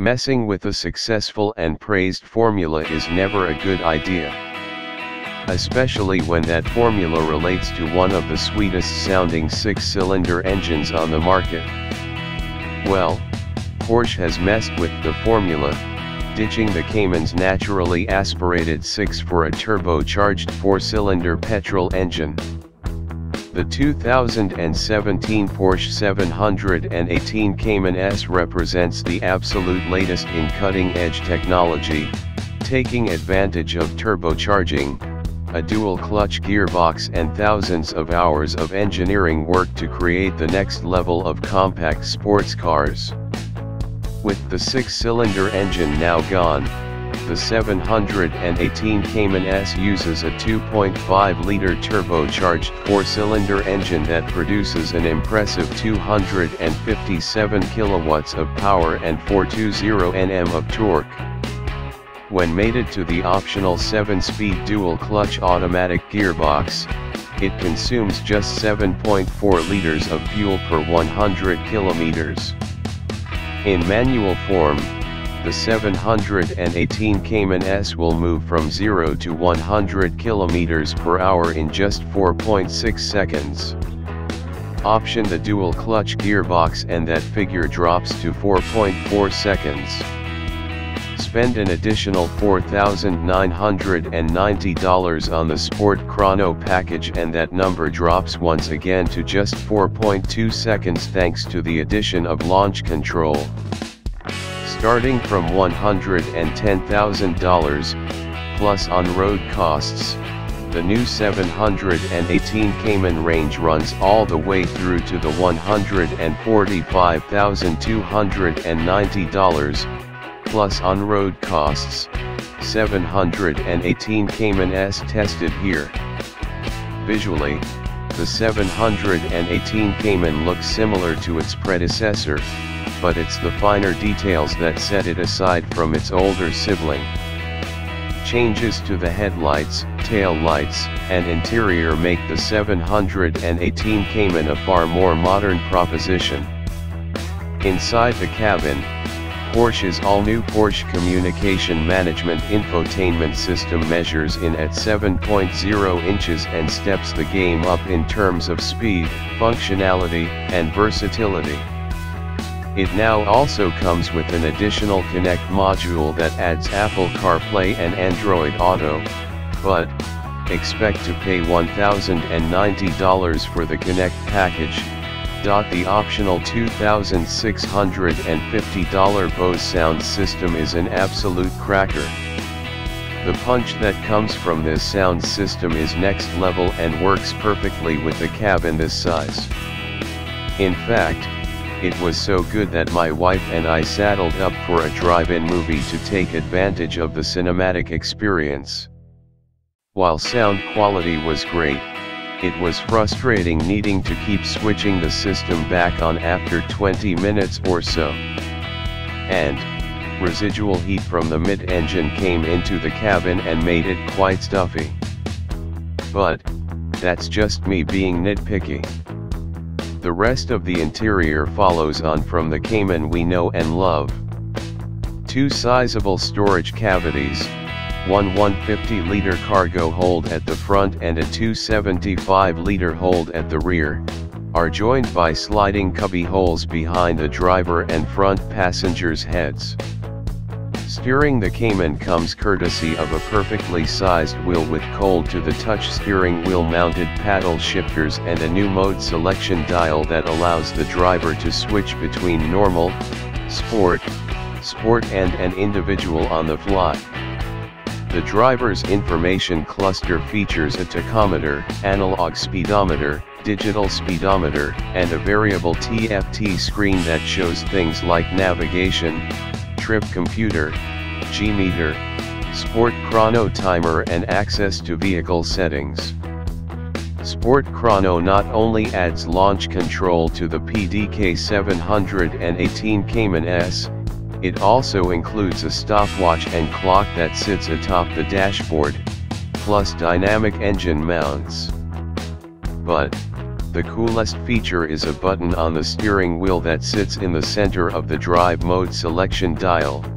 Messing with a successful and praised formula is never a good idea. Especially when that formula relates to one of the sweetest sounding 6-cylinder engines on the market. Well, Porsche has messed with the formula, ditching the Cayman's naturally aspirated 6 for a turbocharged 4-cylinder petrol engine. The 2017 Porsche 718 Cayman S represents the absolute latest in cutting-edge technology, taking advantage of turbocharging, a dual-clutch gearbox and thousands of hours of engineering work to create the next level of compact sports cars. With the 6-cylinder engine now gone, the 718 Cayman S uses a 2.5-liter turbocharged 4-cylinder engine that produces an impressive 257 kilowatts of power and 420 Nm of torque. When mated to the optional 7-speed dual-clutch automatic gearbox, it consumes just 7.4 liters of fuel per 100 kilometers. In manual form, the 718 Cayman S will move from 0 to 100 kilometers per hour in just 4.6 seconds. Option the dual-clutch gearbox and that figure drops to 4.4 seconds. Spend an additional $4,990 on the Sport Chrono package and that number drops once again to just 4.2 seconds thanks to the addition of launch control. Starting from $110,000, plus on-road costs, the new 718 Cayman range runs all the way through to the $145,290, plus on-road costs, 718 Cayman S tested here. Visually, the 718 Cayman looks similar to its predecessor, but it's the finer details that set it aside from its older sibling. Changes to the headlights, tail lights, and interior make the 718 Cayman a far more modern proposition. Inside the cabin, Porsche's all-new Porsche Communication Management Infotainment System measures in at 7.0 inches and steps the game up in terms of speed, functionality, and versatility. It now also comes with an additional Connect module that adds Apple CarPlay and Android Auto, but expect to pay $1,090 for the Connect package. The optional $2,650 Bose sound system is an absolute cracker. The punch that comes from this sound system is next level and works perfectly with a cabin this size. In fact, it was so good that my wife and I saddled up for a drive-in movie to take advantage of the cinematic experience. While sound quality was great, it was frustrating needing to keep switching the system back on after 20 minutes or so. And residual heat from the mid-engine came into the cabin and made it quite stuffy. But that's just me being nitpicky. The rest of the interior follows on from the Cayman we know and love. Two sizable storage cavities, one 150-liter cargo hold at the front and a 275-liter hold at the rear, are joined by sliding cubby holes behind the driver and front passengers' heads. Steering the Cayman comes courtesy of a perfectly sized wheel with cold-to-the-touch steering wheel mounted paddle shifters and a new mode selection dial that allows the driver to switch between normal, sport, and an individual on the fly. The driver's information cluster features a tachometer, analog speedometer, digital speedometer, and a variable TFT screen that shows things like navigation, trip computer, G-meter, Sport Chrono timer and access to vehicle settings. Sport Chrono not only adds launch control to the PDK 718 Cayman S, it also includes a stopwatch and clock that sits atop the dashboard, plus dynamic engine mounts. But The coolest feature is a button on the steering wheel that sits in the center of the drive mode selection dial.